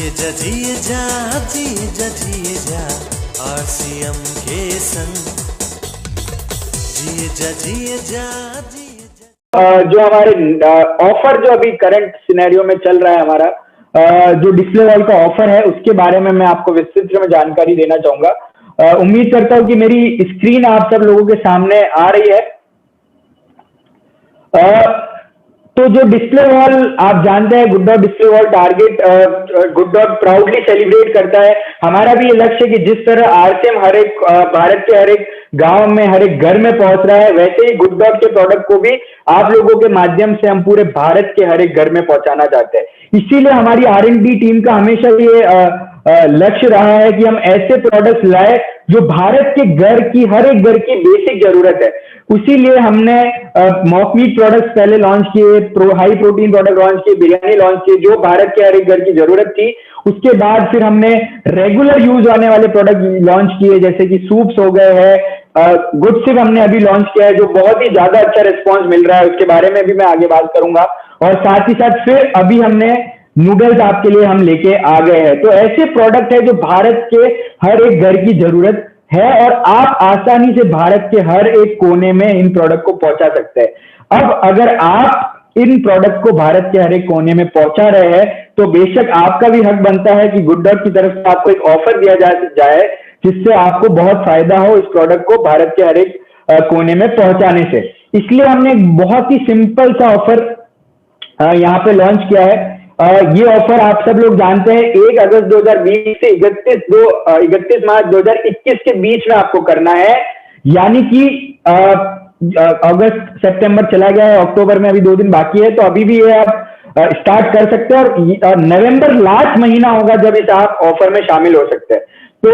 जिए जा जिए जा आरसीएम के संग जिए जा जो हमारे ऑफर जो अभी करंट सिनेरियो में चल रहा है हमारा जो डिस्प्ले वॉल का ऑफर है उसके बारे में मैं आपको विस्तृत में जानकारी देना चाहूंगा। उम्मीद करता हूं कि मेरी स्क्रीन आप सब लोगों के सामने आ रही है। तो जो डिस्प्ले वॉल आप जानते हैं good dot display wall target good dot proudly celebrate करता है। हमारा भी ये लक्ष्य है कि जिस तरह आरसीएम हर एक भारत के हर एक गांव में हर एक घर में पहुंच रहा है, वैसे ही गुड डॉट के प्रोडक्ट को भी आप लोगों के माध्यम से हम पूरे भारत के हर एक घर में पहुंचाना चाहते हैं। इसीलिए हमारी R&D टीम का हमेशा ये लक्ष्य रहा है कि हम ऐसे प्रोडक्ट्स लाए जो भारत के घर की हर एक घर की बेसिक जरूरत है। उसीलिए हमने मॉक मीट प्रोडक्ट्स पहले लॉन्च किए, हाई प्रोटीन प्रोडक्ट लॉन्च किए, बिरयानी लॉन्च किए जो भारत के हर एक घर की जरूरत थी। उसके बाद फिर हमने रेगुलर यूज आने वाले प्रोडक्ट लॉन्च किए जैसे कि सूप्स हो गए हैं, गुड सिप हमने अभी लॉन्च किया है जो बहुत ही ज्यादा अच्छा रिस्पॉन्स मिल रहा है, उसके बारे में भी मैं आगे बात करूंगा। और साथ ही साथ फिर अभी हमने नूडल्स आपके लिए हम लेके आ गए हैं। तो ऐसे प्रोडक्ट है जो भारत के हर एक घर की जरूरत है और आप आसानी से भारत के हर एक कोने में इन प्रोडक्ट को पहुंचा सकते हैं। अब अगर आप इन प्रोडक्ट को भारत के हर एक कोने में पहुंचा रहे हैं तो बेशक आपका भी हक बनता है कि गुड डॉट की तरफ से आपको एक ऑफर दिया जाए जिससे आपको बहुत फायदा हो इस प्रोडक्ट को भारत के हर एक कोने में पहुंचाने से। इसलिए हमने एक बहुत ही सिंपल सा ऑफर यहाँ पे लॉन्च किया है। ये ऑफर आप सब लोग जानते हैं 1 अगस्त 2020 से 31 मार्च 2021 के बीच में आपको करना है। यानी कि अगस्त सितंबर चला गया है, अक्टूबर में अभी 2 दिन बाकी है, तो अभी भी ये आप स्टार्ट कर सकते हैं और नवंबर लास्ट महीना होगा जब इस आप ऑफर में शामिल हो सकते हैं। तो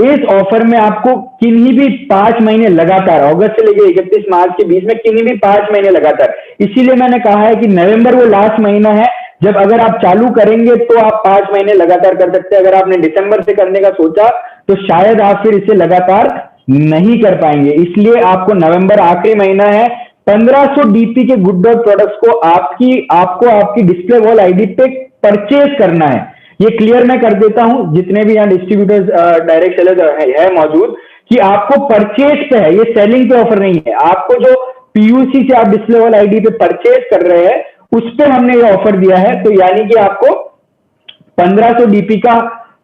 इस ऑफर में आपको किन्हीं भी 5 महीने लगातार अगस्त से लेकर 31 मार्च के बीच में किन्हीं भी 5 महीने लगातार, इसीलिए मैंने कहा है कि नवंबर वो लास्ट महीना है जब अगर आप चालू करेंगे तो आप 5 महीने लगातार कर सकते हैं। अगर आपने दिसंबर से करने का सोचा तो शायद आप फिर इसे लगातार नहीं कर पाएंगे, इसलिए आपको नवंबर आखिरी महीना है। 1500 डीपी के गुड डॉट प्रोडक्ट्स को आपको आपकी डिस्प्ले वॉल आईडी पे परचेज करना है। ये क्लियर मैं कर देता हूं जितने भी यहाँ डिस्ट्रीब्यूटर्स डायरेक्ट सेलर है मौजूद कि आपको परचेज पे है, ये सेलिंग पे ऑफर नहीं है। आपको जो पीयूसी से आप डिस्प्ले वॉल आईडी पे परचेज कर रहे हैं उस पे हमने ये ऑफर दिया है। तो यानी कि आपको 1500 डीपी का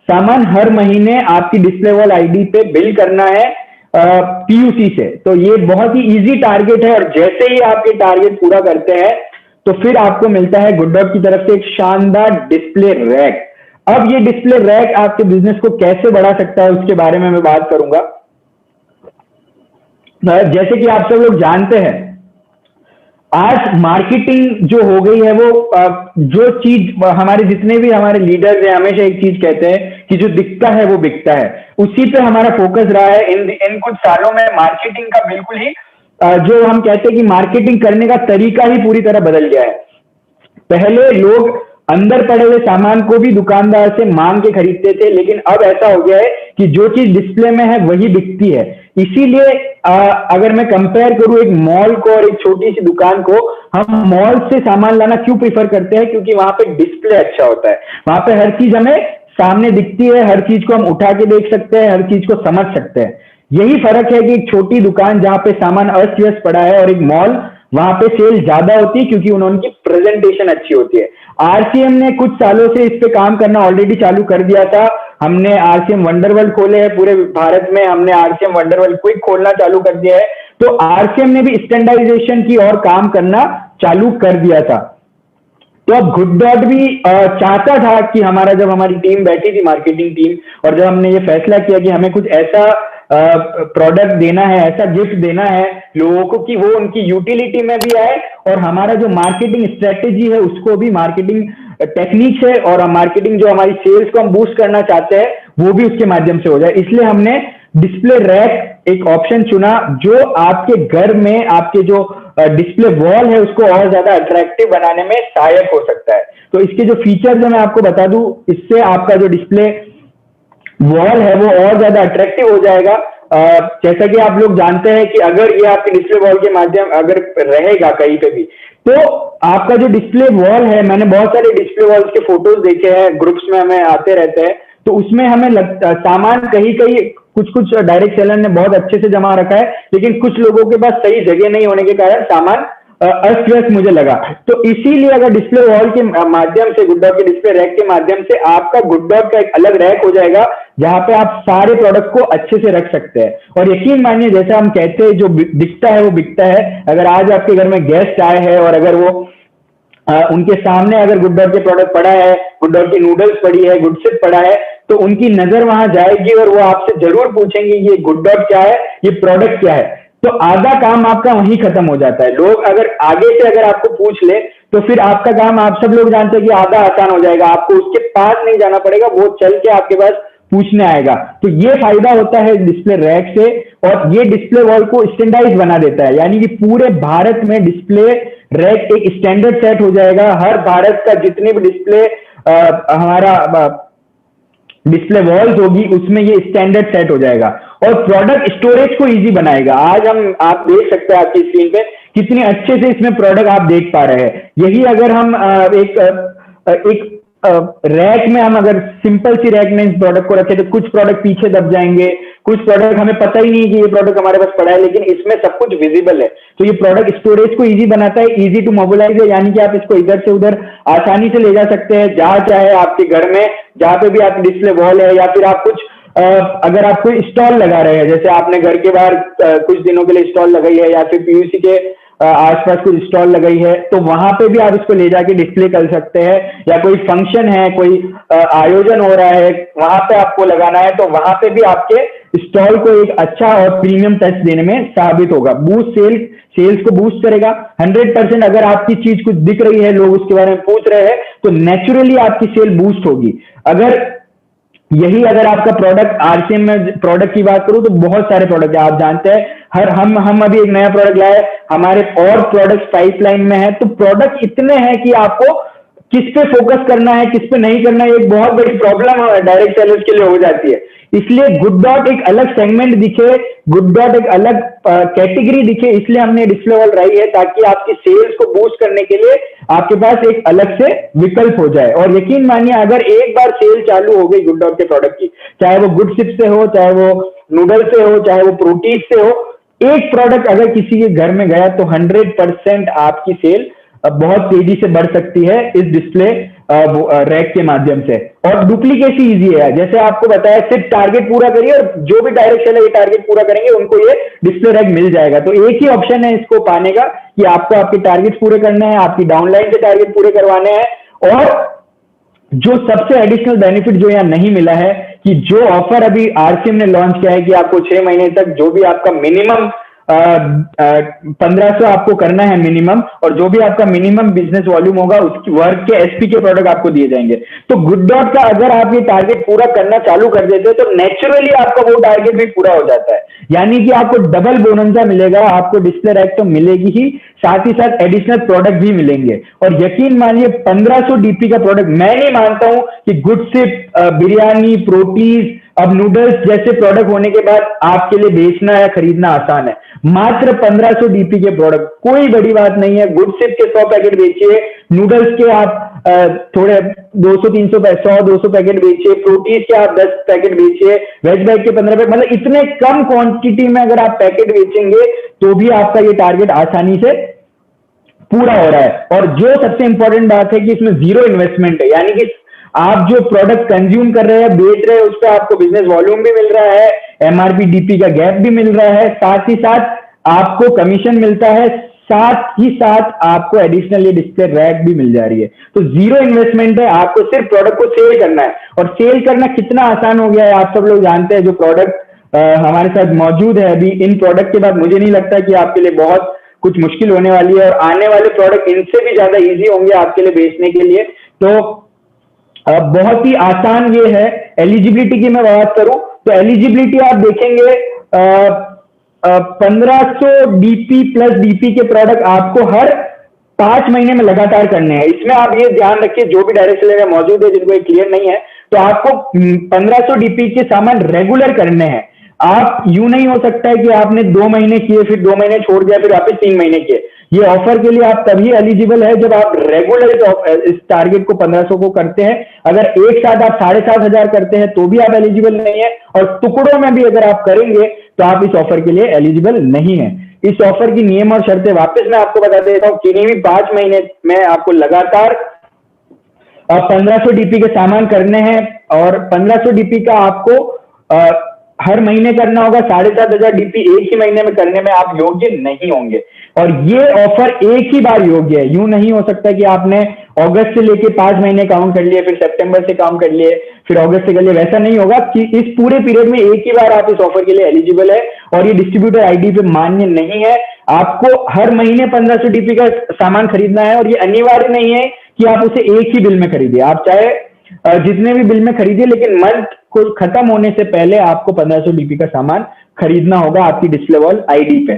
सामान हर महीने आपकी डिस्प्ले वॉल आईडी पे बिल करना है पीयूसी से। तो ये बहुत ही इजी टारगेट है और जैसे ही आप ये टारगेट पूरा करते हैं तो फिर आपको मिलता है गुड डॉट की तरफ से एक शानदार डिस्प्ले रैक। अब ये डिस्प्ले रैक आपके बिजनेस को कैसे बढ़ा सकता है उसके बारे में मैं बात करूंगा। जैसे कि आप सब लोग जानते हैं आज मार्केटिंग जो हो गई है वो जो चीज हमारे जितने भी हमारे लीडर्स हैं हमेशा एक चीज कहते हैं कि जो दिखता है वो बिकता है। उसी पे हमारा फोकस रहा है इन कुछ सालों में। मार्केटिंग का बिल्कुल ही जो हम कहते हैं कि मार्केटिंग करने का तरीका ही पूरी तरह बदल गया है। पहले लोग अंदर पड़े हुए सामान को भी दुकानदार से मांग के खरीदते थे, लेकिन अब ऐसा हो गया है कि जो चीज डिस्प्ले में है वही बिकती है। इसीलिए अगर मैं कंपेयर करूं एक मॉल को और एक छोटी सी दुकान को, हम मॉल से सामान लाना क्यों प्रीफर करते हैं? क्योंकि वहां पे डिस्प्ले अच्छा होता है, वहां पे हर चीज हमें सामने दिखती है, हर चीज को हम उठा के देख सकते हैं, हर चीज को समझ सकते हैं। यही फर्क है कि एक छोटी दुकान जहां पे सामान अस्त व्यस्त पड़ा है और एक मॉल वहां पे सेल ज्यादा होती है क्योंकि उनकी प्रेजेंटेशन अच्छी होती है। आरसीएम ने कुछ सालों से इस पे काम करना ऑलरेडी चालू कर दिया था। हमने आरसीएम वंडरवर्ल्ड खोले हैं पूरे भारत में, हमने आरसीएम वंडरवर्ल्ड क्विक खोलना चालू कर दिया है। तो आरसीएम ने भी स्टैंडर्डाइजेशन की और काम करना चालू कर दिया था। तो अब गुड डॉट भी चाहता था कि जब हमारी टीम बैठी थी मार्केटिंग टीम और जब हमने ये फैसला किया कि हमें कुछ ऐसा प्रोडक्ट देना है, ऐसा गिफ्ट देना है लोगों को कि वो उनकी यूटिलिटी में भी आए और हमारा जो मार्केटिंग स्ट्रेटेजी है उसको भी मार्केटिंग टेक्निक्स है और मार्केटिंग जो हमारी सेल्स को हम बूस्ट करना चाहते हैं वो भी उसके माध्यम से हो जाए। इसलिए हमने डिस्प्ले रैक एक ऑप्शन चुना जो आपके घर में आपके जो डिस्प्ले वॉल है उसको और ज्यादा अट्रैक्टिव बनाने में सहायक हो सकता है। तो इसके जो फीचर्स है मैं आपको बता दूं, इससे आपका जो डिस्प्ले वॉल है वो और ज्यादा अट्रैक्टिव हो जाएगा। जैसा कि आप लोग जानते हैं कि अगर ये आपके डिस्प्ले वॉल के माध्यम अगर रहेगा कहीं पे भी तो आपका जो डिस्प्ले वॉल है, मैंने बहुत सारे डिस्प्ले वॉल्स के फोटोज देखे हैं, ग्रुप्स में हमें आते रहते हैं, तो उसमें हमें सामान कहीं कहीं कुछ कुछ डायरेक्ट सेलर ने बहुत अच्छे से जमा रखा है, लेकिन कुछ लोगों के पास सही जगह नहीं होने के कारण सामान अस्त व्यस्त मुझे लगा। तो इसीलिए अगर डिस्प्ले वॉल के माध्यम से, गुड डॉट के डिस्प्ले रैक के माध्यम से आपका गुड डॉट का एक अलग रैक हो जाएगा, जहां पे आप सारे प्रोडक्ट को अच्छे से रख सकते हैं। और यकीन मानिए, जैसे हम कहते हैं, जो दिखता है वो बिकता है। अगर आज आपके घर में गेस्ट आए हैं और अगर वो उनके सामने अगर गुड डॉट के प्रोडक्ट पड़ा है, गुड डॉट की नूडल्स पड़ी है, गुडसिप पड़ा है, तो उनकी नजर वहां जाएगी और वो आपसे जरूर पूछेंगे ये गुड डॉट क्या है, ये प्रोडक्ट क्या है। तो आधा काम आपका वहीं खत्म हो जाता है। लोग अगर आगे से अगर आपको पूछ ले, तो फिर आपका काम, आप सब लोग जानते हैं कि आधा आसान हो जाएगा, आपको उसके पास नहीं जाना पड़ेगा, वो चल के आपके पास पूछने आएगा। तो ये फायदा होता है डिस्प्ले रैक से, और ये डिस्प्ले वॉल को स्टैंडर्डाइज बना देता है, यानी कि पूरे भारत में डिस्प्ले रैक एक स्टैंडर्ड सेट हो जाएगा। हर भारत का जितने भी डिस्प्ले हमारा डिस्प्ले वॉल्स होगी, उसमें ये स्टैंडर्ड सेट हो जाएगा, और प्रोडक्ट स्टोरेज को इजी बनाएगा। आज आप देख सकते हैं आपकी स्क्रीन पे कितने अच्छे से इसमें प्रोडक्ट आप देख पा रहे हैं। यही अगर हम एक रैक में हम अगर सिंपल सी रैक में इस प्रोडक्ट को रखें, तो कुछ प्रोडक्ट पीछे दब जाएंगे, कुछ प्रोडक्ट हमें पता ही नहीं कि ये प्रोडक्ट हमारे पास पड़ा है, लेकिन इसमें सब कुछ विजिबल है। तो ये प्रोडक्ट स्टोरेज को इजी बनाता है, इजी टू मोबिलाइज है, यानी कि आप इसको इधर से उधर आसानी से ले जा सकते हैं, जहां चाहे आपके घर में, जहां पे भी आपकी डिस्प्ले वॉल है, या फिर आप कुछ अगर आप कोई स्टॉल लगा रहे हैं, जैसे आपने घर के बाहर कुछ दिनों के लिए स्टॉल लगाई है, या फिर पीयूसी के आसपास कोई स्टॉल लगाई है, तो वहां पे भी आप इसको ले जाके डिस्प्ले कर सकते हैं। या कोई फंक्शन है, कोई आयोजन हो रहा है, वहां पे आपको लगाना है, तो वहां पे भी आपके स्टॉल को एक अच्छा और प्रीमियम टच देने में साबित होगा। बूस्ट सेल्स को बूस्ट करेगा 100%। अगर आपकी चीज कुछ दिख रही है, लोग उसके बारे में पूछ रहे हैं, तो नेचुरली आपकी सेल बूस्ट होगी। अगर आपका प्रोडक्ट, आरसीएम में प्रोडक्ट की बात करूं, तो बहुत सारे प्रोडक्ट है, आप जानते हैं। हम अभी एक नया प्रोडक्ट लाए, हमारे और प्रोडक्ट पाइपलाइन में है। तो प्रोडक्ट इतने हैं कि आपको किस पे फोकस करना है, किस पे नहीं करना है, एक बहुत बड़ी प्रॉब्लम डायरेक्ट सेलर्स के लिए हो जाती है। इसलिए गुड डॉट एक अलग सेगमेंट दिखे, गुड डॉट एक अलग कैटेगरी दिखे, इसलिए हमने डिस्प्ले वॉल लाई है, ताकि आपकी सेल्स को बूस्ट करने के लिए आपके पास एक अलग से विकल्प हो जाए। और यकीन मानिए, अगर एक बार सेल चालू हो गई गुड डॉट के प्रोडक्ट की, चाहे वो गुडसिप से हो, चाहे वो नूडल से हो, चाहे वो प्रोटीज से हो, एक प्रोडक्ट अगर किसी के घर में गया, तो 100% आपकी सेल बहुत तेजी से बढ़ सकती है इस डिस्प्ले रैक के माध्यम से। और डुप्लीकेसी इजी है, जैसे आपको बताया, सिर्फ टारगेट पूरा करिए, और जो भी डायरेक्ट सेलर ये टारगेट पूरा करेंगे, उनको ये डिस्प्ले रैक मिल जाएगा। तो एक ही ऑप्शन है इसको पाने का, कि आपको आपके टारगेट पूरे करने हैं, आपकी डाउनलाइन से टारगेट पूरे करवाने हैं। और जो सबसे एडिशनल बेनिफिट जो यहाँ नहीं मिला है, कि जो ऑफर अभी आरसीएम ने लॉन्च किया है, कि आपको 6 महीने तक जो भी आपका मिनिमम 1500 आपको करना है मिनिमम, और जो भी आपका मिनिमम बिजनेस वॉल्यूम होगा, उसकी वर्क के एसपी के प्रोडक्ट आपको दिए जाएंगे। तो गुड डॉट का अगर आप ये टारगेट पूरा करना चालू कर देते हो, तो नेचुरली आपका वो टारगेट भी पूरा हो जाता है, यानी कि आपको डबल बोनंजा मिलेगा। आपको डिस्प्ले रैक तो मिलेगी ही, साथ ही साथ एडिशनल प्रोडक्ट भी मिलेंगे। और यकीन मानिए, 1500 डीपी का प्रोडक्ट, मैं नहीं मानता हूं कि गुडसिप, बिरयानी, प्रोटीज, अब नूडल्स जैसे प्रोडक्ट होने के बाद आपके लिए बेचना या खरीदना आसान है। मात्र 1500 डीपी के प्रोडक्ट, कोई बड़ी बात नहीं है। गुडसिप के 100 पैकेट बेचिए, नूडल्स के आप थोड़े 200-300 100-200 पैकेट बेचिए, प्रोटीज के आप 10 पैकेट बेचिए, वेज बैग के 15 पैकेट, मतलब इतने कम क्वांटिटी में अगर आप पैकेट बेचेंगे, तो भी आपका ये टारगेट आसानी से पूरा हो रहा है। और जो सबसे इंपॉर्टेंट बात है, कि इसमें जीरो इन्वेस्टमेंट है, यानी कि आप जो प्रोडक्ट कंज्यूम कर रहे हैं, बेच रहे हैं, उस पर आपको बिजनेस वॉल्यूम भी मिल रहा है, एमआरपी डीपी का गैप भी मिल रहा है, साथ ही साथ आपको कमीशन मिलता है, साथ ही साथ आपको एडिशनल ये डिस्प्ले रैक भी मिल जा रही है। तो जीरो इन्वेस्टमेंट है, आपको सिर्फ प्रोडक्ट को सेल करना है। और सेल करना कितना आसान हो गया है, आप सब लोग जानते हैं। जो प्रोडक्ट हमारे साथ मौजूद है अभी, इन प्रोडक्ट के बाद मुझे नहीं लगता कि आपके लिए बहुत कुछ मुश्किल होने वाली है, और आने वाले प्रोडक्ट इनसे भी ज्यादा ईजी होंगे आपके लिए बेचने के लिए। तो बहुत ही आसान ये है। एलिजिबिलिटी की मैं बात करूं, तो एलिजिबिलिटी आप देखेंगे, 1500 डीपी प्लस डीपी के प्रोडक्ट आपको हर 5 महीने में लगातार करने हैं। इसमें आप ये ध्यान रखिए, जो भी डायरेक्ट सेलर मौजूद है जिनको ये क्लियर नहीं है, तो आपको 1500 डीपी के सामान रेगुलर करने हैं। आप यूं नहीं हो सकता है कि आपने 2 महीने किए, फिर 2 महीने छोड़ दिया, फिर वापस 3 महीने किए। ये ऑफर के लिए आप तभी एलिजिबल है जब आप रेगुलर इस टारगेट को 1500 को करते हैं। अगर एक साथ आप 7,500 करते हैं तो भी आप एलिजिबल नहीं है, और टुकड़ों में भी अगर आप करेंगे तो आप इस ऑफर के लिए एलिजिबल नहीं है। इस ऑफर की नियम और शर्तें वापस मैं आपको बता देता हूं। किन्हीं भी 5 महीने में आपको लगातार 1500 डीपी के सामान करने हैं, और 1500 डीपी का आपको हर महीने करना होगा। 7,500 डीपी एक ही महीने में करने में आप योग्य नहीं होंगे, और ये ऑफर एक ही बार योग्य है। यूं नहीं हो सकता कि आपने अगस्त से लेके 5 महीने काउंट कर लिए, फिर सितंबर से काउंट कर लिए, फिर अगस्त से कर लिए। वैसा नहीं होगा कि इस पूरे पीरियड में एक ही बार आप इस ऑफर के लिए एलिजिबल है, और ये डिस्ट्रीब्यूटर आईडी पे मान्य नहीं है। आपको हर महीने 1500 डीपी का सामान खरीदना है, और ये अनिवार्य नहीं है कि आप उसे एक ही बिल में खरीदिए। आप चाहे जितने भी बिल में खरीदिए, लेकिन मंथ को खत्म होने से पहले आपको 1500 डीपी का सामान खरीदना होगा आपकी डिस्प्ले वॉल आईडी पे।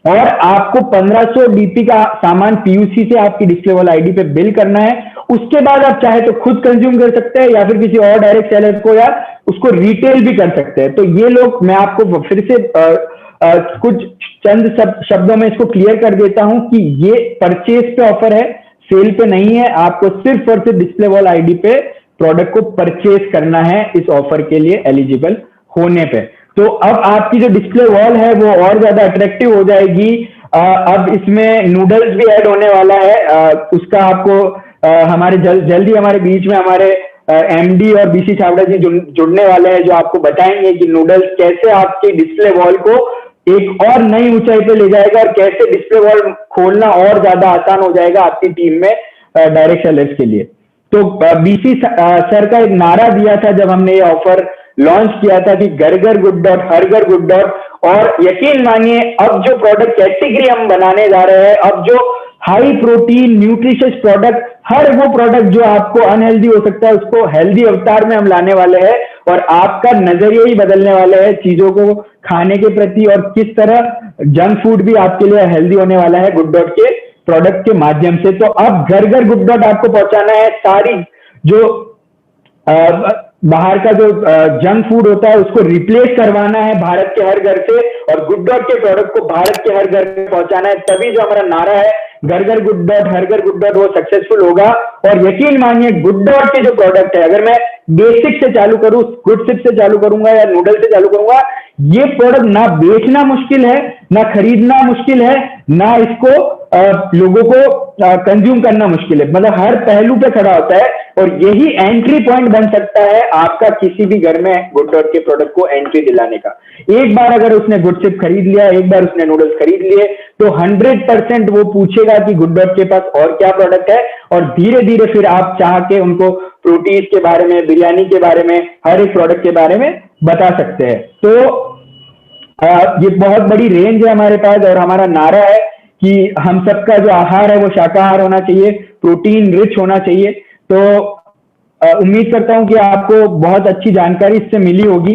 और आपको 1500 डीपी का सामान पीयूसी से आपकी डिस्प्ले वॉल आईडी पे बिल करना है। उसके बाद आप चाहे तो खुद कंज्यूम कर सकते हैं, या फिर किसी और डायरेक्ट सेलर को, या उसको रिटेल भी कर सकते हैं। तो ये लोग, मैं आपको फिर से कुछ चंद शब्दों में इसको क्लियर कर देता हूं कि ये परचेज पे ऑफर है, सेल पे नहीं है। आपको सिर्फ और सिर्फ डिस्प्ले वॉल आईडी पे प्रोडक्ट को परचेज करना है इस ऑफर के लिए एलिजिबल होने पे। तो अब आपकी जो डिस्प्ले वॉल है वो और ज्यादा अट्रैक्टिव हो जाएगी। अब इसमें नूडल्स भी ऐड होने वाला है। उसका आपको हमारे जल्दी हमारे बीच में हमारे एमडी और बीसी छाबड़ा जी जुड़ने वाले हैं, जो आपको बताएंगे कि नूडल्स कैसे आपकी डिस्प्ले वॉल को एक और नई ऊंचाई पे ले जाएगा, और कैसे डिस्प्ले वॉल खोलना और ज्यादा आसान हो जाएगा आपकी टीम में डायरेक्ट सेलर्स के लिए। तो बीसी सर का एक नारा दिया था जब हमने ये ऑफर लॉन्च किया था कि घर घर गुड डॉट, हर घर गुड डॉट। और यकीन मानिए, अब जो प्रोडक्ट कैटेगरी हम बनाने जा रहे हैं, अब जो हाई प्रोटीन न्यूट्रिशियस प्रोडक्ट, हर वो प्रोडक्ट जो आपको अनहेल्दी हो सकता है उसको हेल्दी अवतार में हम लाने वाले हैं, और आपका नजरिया ही बदलने वाला है चीजों को खाने के प्रति, और किस तरह जंक फूड भी आपके लिए हेल्दी होने वाला है गुड डॉट के प्रोडक्ट के माध्यम से। तो अब घर घर गुड डॉट आपको पहुंचाना है सारी जो बाहर का जो जंक फूड होता है उसको रिप्लेस करवाना है भारत के हर घर से, और गुड डॉट के प्रोडक्ट को भारत के हर घर में पहुंचाना है। तभी जो हमारा नारा है घर घर गुड डॉट, हर घर गुड डॉट, वो सक्सेसफुल होगा। और यकीन मानिए, गुड डॉट के जो प्रोडक्ट है, अगर मैं बेसिक से चालू करूं, गुड सिप से चालू करूंगा या नूडल से चालू करूंगा, ये प्रोडक्ट ना बेचना मुश्किल है, ना खरीदना मुश्किल है, ना इसको लोगों को कंज्यूम करना मुश्किल है। मतलब हर पहलू पे खड़ा होता है, और यही एंट्री पॉइंट बन सकता है आपका किसी भी घर में गुड डॉट के प्रोडक्ट को एंट्री दिलाने का। एक बार अगर उसने गुड सिप खरीद लिया, एक बार उसने नूडल्स खरीद लिए, तो 100% वो पूछेगा कि गुड डॉट के पास और क्या प्रोडक्ट है, और धीरे धीरे फिर आप चाह के उनको प्रोटीज के बारे में, बिरयानी के बारे में, हर एक प्रोडक्ट के बारे में बता सकते हैं। तो ये बहुत बड़ी रेंज है हमारे पास, और हमारा नारा है कि हम सबका जो आहार है वो शाकाहार होना चाहिए, प्रोटीन रिच होना चाहिए। तो उम्मीद करता हूं कि आपको बहुत अच्छी जानकारी इससे मिली होगी।